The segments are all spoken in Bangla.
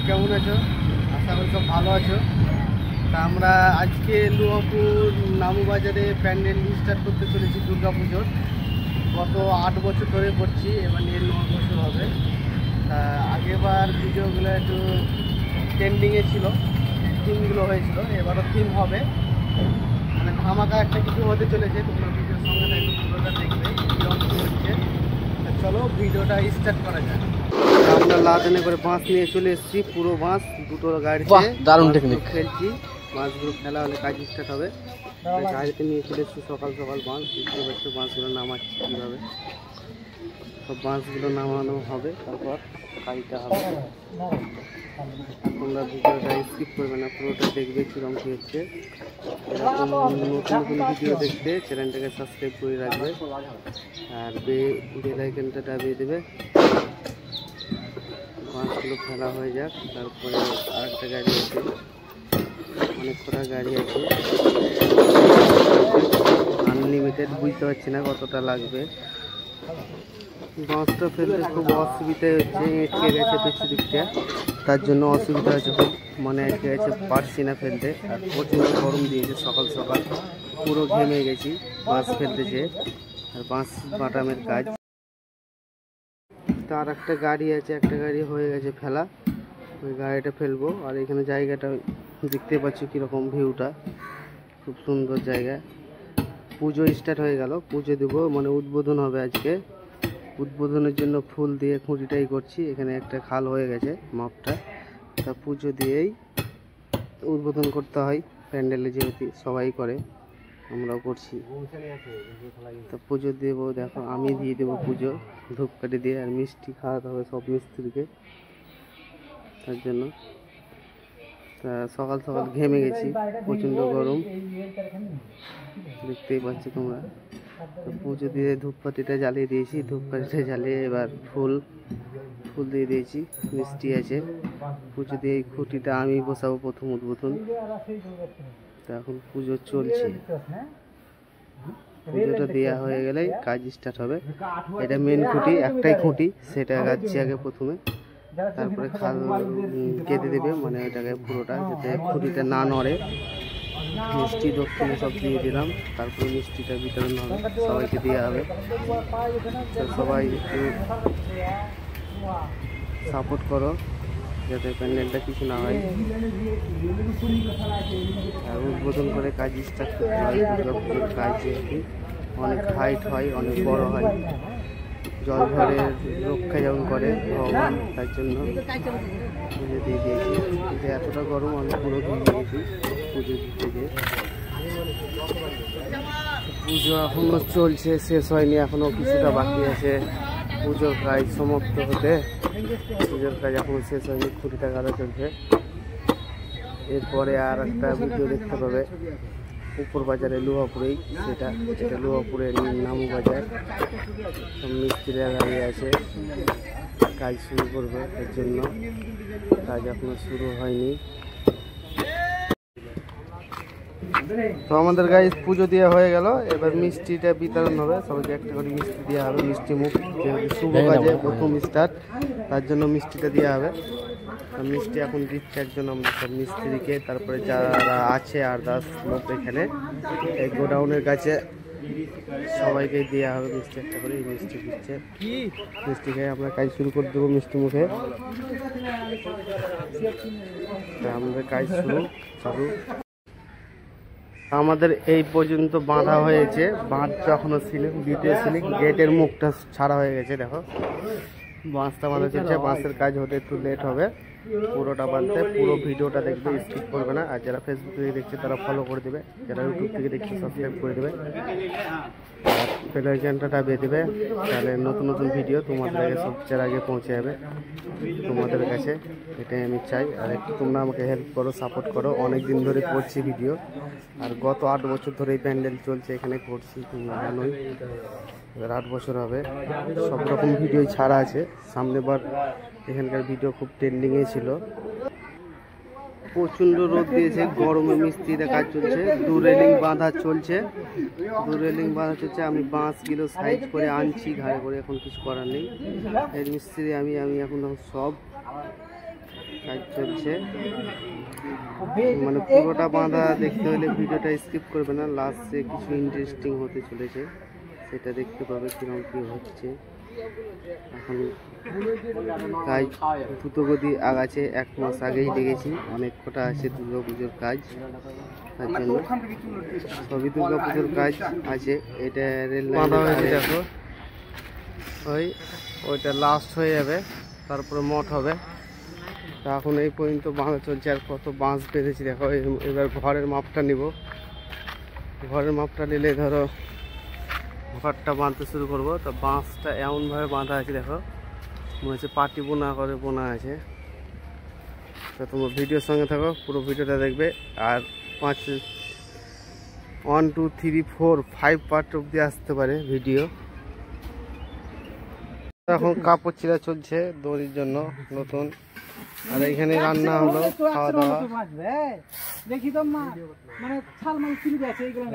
কেমন আছো? আশা করি সব ভালো আছো। তা আমরা আজকে লুহাপুর নামু বাজারে প্যান্ডেল স্টার্ট করতে চলেছি দুর্গা পুজোর। গত 8 বছর ধরে করছি, এবার নিয়ে 9 বছর হবে। তা আগেবার ভিডিওগুলো একটু ট্রেন্ডিংয়ে ছিল, থিমগুলো হয়েছিল, এবারও থিম হবে, মানে ধামাকা একটা কিছু হতে চলেছে। তোমরা ভিডিওর সঙ্গে একটু পুরোটা দেখবে কীরকম কী হচ্ছে। চলো ভিডিওটা স্টার্ট করা যায়। আমরা লাদেনে করে বাঁশ নিয়ে চলে এসেছি, পুরো বাঁশ দুটো গাড়িতে। দারুণ টেকনিক খেলছি, বাঁশগুলো খেলা হলে কাজ স্টার্ট হবে। গাড়িতে নিয়ে চলে এসেছি সকাল সকাল বাঁশ, বুঝতে পারছো বাঁশগুলো নামাচ্ছি কীভাবে। সব বাঁশগুলো নামানো হবে, তারপর কাজটা হবে। তোমরা ভিডিওটা স্কিপ করবে না, পুরোটা দেখবে কীরকম কী হচ্ছে। এরকম নতুন নতুন ভিডিও দেখতে চ্যানেলটাকে সাবস্ক্রাইব করে রাখবে আর বেল আইকনটা দাবিয়ে দেবে। বাঁশগুলো ফেলা হয়ে যাক, তারপরে আরেকটা গাড়ি আছে, অনেক কটা গাড়ি আছে, আনলিমিটেড, বুঝতে পারছি না কতটা লাগবে। বাঁশটা ফেলতে খুব অসুবিধা হচ্ছে, এঁটকে গেছে পিছু দিকটা, তার জন্য অসুবিধা হচ্ছে খুব, মানে এঁটকে গেছে, পারছি না ফেলতে। আর প্রচুর গরম দিয়েছে, সকাল সকাল পুরো ঘেমে গেছি বাঁশ ফেলতে যেয়ে। আর বাঁশ বাটামের কাজ। তার একটা গাড়ি আছে, একটা গাড়ি হয়ে গেছে ফেলা, ওই গাড়িটা ফেলবো। আর এখানে জায়গাটা দেখতে পাচ্ছি কীরকম ভিউটা, খুব সুন্দর জায়গা। পুজো স্টার্ট হয়ে গেল, পুজো দেবো, মানে উদ্বোধন হবে আজকে। উদ্বোধনের জন্য ফুল দিয়ে খুঁটিটাই করছি। এখানে একটা খাল হয়ে গেছে মাপটা, তা পুজো দিয়েই উদ্বোধন করতে হয় প্যান্ডেলে, যেহেতু সবাই করে আমরাও করছি। তা পুজো দেবো, দেখো আমি দিয়ে দেবো পুজো, ধূপকাঠি দিয়ে, আর মিষ্টি খাওয়াতে হবে সব মিস্ত্রিকে, তার জন্য। তা সকাল সকাল ঘেমে গেছি, প্রচণ্ড গরম দেখতেই পাচ্ছ তোমরা। তো পুজো দিয়ে ধূপকাঠিটা জ্বালিয়ে দিয়েছি, ধূপকাঠিটা জ্বালিয়ে এবার ফুল দিয়ে দিয়েছি, মিষ্টি আছে। পুজো দিয়ে এই খুঁটিটা আমি বসাবো প্রথম উদ্বোধন। তো এখন পুজো চলছে, পুজোটা দেওয়া হয়ে গেলেই কাজ স্টার্ট হবে। এটা মেন খুঁটি, একটাই খুঁটি, সেটা গাচ্ছি আগে প্রথমে, তারপরে খাল কেটে দেবে, মানে এটাকে পুরোটা যাতে খুঁটিটা না নড়ে। মিষ্টি দক্ষিণে সব দিয়ে দিলাম, তারপরে মিষ্টিটা বিতরণ হবে, সবাইকে দেওয়া হবে। তো সবাই একটু সাপোর্ট করো যাতে প্যান্ডেলটা কিছু না হয়। আর উদ্বোধন করে কাজ স্টার্ট করতে হয়। দুর্গা পুজোর কাজ যেহেতু অনেক হাইট হয়, অনেক বড় হয়, জল ঝড়ে রক্ষা যেমন করে ভগবান, তার জন্য পুজো দিয়ে দিয়েছি। কিন্তু এতটা গরম আমি পুরো ঘুমিয়ে গেছি পুজো দিতে গিয়ে। পুজো এখনও চলছে, শেষ হয়নি, এখনও কিছুটা বাকি আছে পুজোর কাজ সমাপ্ত হতে। পুজোর কাজ এখনও শেষ হয়নি, খুঁটিটা গাড়া চলছে। এরপরে আর একটা ভিডিও দেখতে পাবে উপর বাজারে লুহাপুরেই, এটা লুহাপুরের নামু বাজার। সব মিস্ত্রিরা দাঁড়িয়ে আছে, কাজ শুরু করবে, এর জন্য কাজ এখনো শুরু হয়নি। তো আমাদের গায়ে পুজো দেওয়া হয়ে গেল, এবার মিষ্টিটা বিতরণ হবে, সবাইকে একটা করে মিষ্টি দেওয়া হবে, মিষ্টি মুখ, যেহেতু শুভ কাজে প্রথম স্টার্ট, তার জন্য মিষ্টিটা দেওয়া হবে। মিষ্টি এখন দিচ্ছে একজন আমরা সব মিস্ত্রিকে, তারপরে যারা আছে আর 10 লোক এখানে এই গোডাউনের কাছে সবাইকে দেওয়া হবে মিষ্টি একটা করে। এই মিষ্টি দিচ্ছে, মিষ্টি খেয়ে আমরা কাজ শুরু করে দেবো মিষ্টি মুখে। আমাদের কাজ শুরু। আমাদের এই পর্যন্ত বাঁধা হয়েছে, বাঁধটা এখনো সিলিং, দ্বিতীয় সিলিং, গেটের মুখটা ছাড়া হয়ে গেছে। দেখো বাঁশটা বাঁধা চলছে, বাঁশের কাজ হতে একটু লেট হবে পুরোটা বাঁধতে। পুরো ভিডিওটা দেখবে, স্কিপ করবে না। আর যারা ফেসবুক থেকে দেখছে তারা ফলো করে দেবে, যারা ইউটিউব থেকে দেখছে সাবস্ক্রাইব করে দেবে, আর বেল আইকনটা দাবিয়ে দেবে, তাহলে নতুন নতুন ভিডিও তোমাদের আগে সবচেয়ে আগে পৌঁছে যাবে তোমাদের কাছে। এটাই আমি চাই। আর একটু তোমরা আমাকে হেল্প করো, সাপোর্ট করো। অনেক দিন ধরে করছি ভিডিও, আর গত 8 বছর ধরে এই প্যান্ডেল চলছে, এখানে করছি, তোমরা জানোই। এবার 8 বছর হবে, সব রকম ভিডিও ছাড়া আছে। সামনেবার এখানকার ভিডিও খুব ট্রেন্ডিংয়ে ছিল। প্রচণ্ড রোদ দিয়েছে, গরমে মিস্ত্রিতে কাজ চলছে, 2 রেলিং বাঁধা চলছে, 2 রেলিং বাঁধা চলছে। আমি বাঁশগুলো সাইজ করে আনছি ঘাড়ে করে, এখন কিছু করার নেই। এর মিস্ত্রি আমি এখন সব কাজ চলছে, মানে পুরোটা বাঁধা দেখতে হলে ভিডিওটা স্কিপ করবে না, লাস্টে কিছু ইন্টারেস্টিং হতে চলেছে, সেটা দেখতে পাবে কিরকম কি হচ্ছে। এখন কাজ দ্রুতগতি আগাচ্ছে, 1 মাস আগেই লেগেছি, অনেক কটা আছে দুর্গা পুজোর কাজ, তার জন্য সবই দুর্গা পুজোর কাজ আছে। এটা রেল লাইন দেখো, ওইটা লাস্ট হয়ে যাবে, তারপরে মঠ হবে। তা এখন এই পর্যন্ত বাঁধা চলছে, আর কত বাঁশ বেঁধেছি দেখো। এবার ঘরের মাপটা নিব, ঘরের মাপটা নিলে ধরো ঘরটা বাঁধতে শুরু করব। তো বাঁশটা এমনভাবে বাঁধা আছে দেখো, মনে হচ্ছে পাটি বোনা করে বোনা আছে। তো তোমার ভিডিওর সঙ্গে থাকো, পুরো ভিডিওটা দেখবে। আর 1 2 3 4 5 পার্ট অব্দি আসতে পারে ভিডিও। এখন কাপড় ছিঁড়া চলছে দড়ির জন্য নতুন, আর এখানে রান্না হলো, খাওয়া দাওয়া,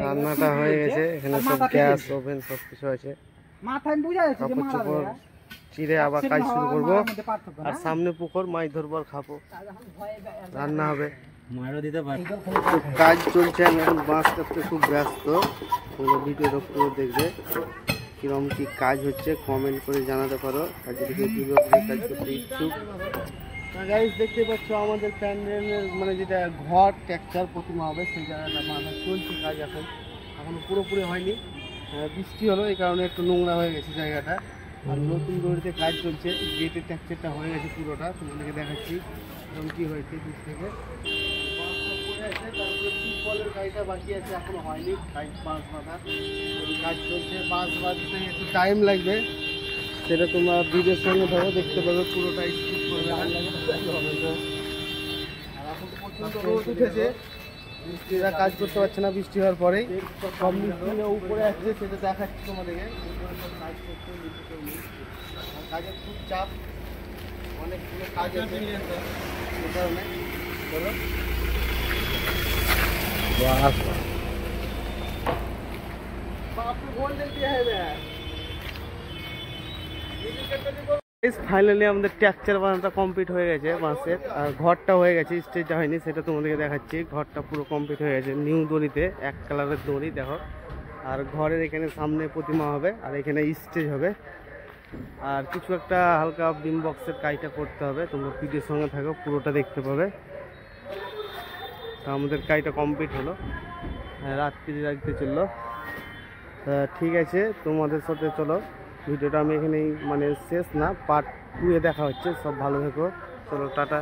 রান্নাটা হয়ে গেছে। এখানে সব গ্যাস ওভেন সব কিছু আছে। কাপড় চোপড় চিড়ে আবার কাজ শুরু করবো, আর সামনে পুকুর, মাছ ধরবো আর খাবো, রান্না হবে। কাজ চলছে, আমি এখন বাঁশ কাটতে খুব ব্যস্ত। পুরো ভিডিওটা পুরো দেখবে, কিরকম কি কাজ হচ্ছে কমেন্ট করে জানাতে পারো। আর যদি কেউ কাজ করতে ইচ্ছুক, গাইস দেখতে পাচ্ছ আমাদের প্যান্ডেলের মানে যেটা ঘর টেক্সচার প্রতিমা হবে, সেই জায়গাটা মানে চলছে কাজ। এখন পুরোপুরি হয়নি, বৃষ্টি হলো এই কারণে একটু নোংরা হয়ে গেছে জায়গাটা। আর নতুন দড়িতে কাজ চলছে, গেটের টেক্সচারটা হয়ে গেছে পুরোটা, তোমাদেরকে দেখাচ্ছি এবং কি হয়েছে দূর থেকে। তারপরে টিউবওয়েলের কাজটা বাকি আছে, এখনো হয়নি কাজ, বাঁশ বাঁধা কাজ চলছে। বাঁশ বাঁধতে একটু টাইম লাগবে, সেটা তোমরা ভিডিওর সঙ্গে ধরো, দেখতে পাবে, পুরোটাই স্কিপ করবে না। আর এখন প্রচণ্ড রোদ উঠেছে, মিস্ত্রিরা কাজ করতে পারছে না বৃষ্টি হওয়ার পরেই। সব মিস্ত্রিরা উপরে আসছে, সেটা দেখাচ্ছি তোমাদেরকে। কাজ করতে আর কাজের খুব চাপ, অনেকগুলো কাজ আছে, সে কারণে বলো। ফাইনালি আমাদের টেক্সচার বানানোটা কমপ্লিট হয়ে গেছে বাঁশের, আর ঘরটা হয়ে গেছে, স্টেজটা হয়নি, সেটা তোমাদেরকে দেখাচ্ছি। ঘরটা পুরো কমপ্লিট হয়ে গেছে, নিউ দড়িতে, 1 কালারের দড়ি দেখো। আর ঘরের এখানে সামনে প্রতিমা হবে, আর এখানে স্টেজ হবে, আর কিছু একটা হালকা বিম বক্সের কাজটা করতে হবে। তোমরা ভিডিওর সঙ্গে থাকো, পুরোটা দেখতে পাবে। তা আমাদের কাজটা কমপ্লিট হলো, রাত্রি রাখতে চললো। ঠিক আছে, তোমাদের সাথে চলো ভিডিওটা আমি এখানেই মানে শেষ না, পার্ট 2 এ দেখা হচ্ছে। সব ভালো থেকো, চলো টাটা।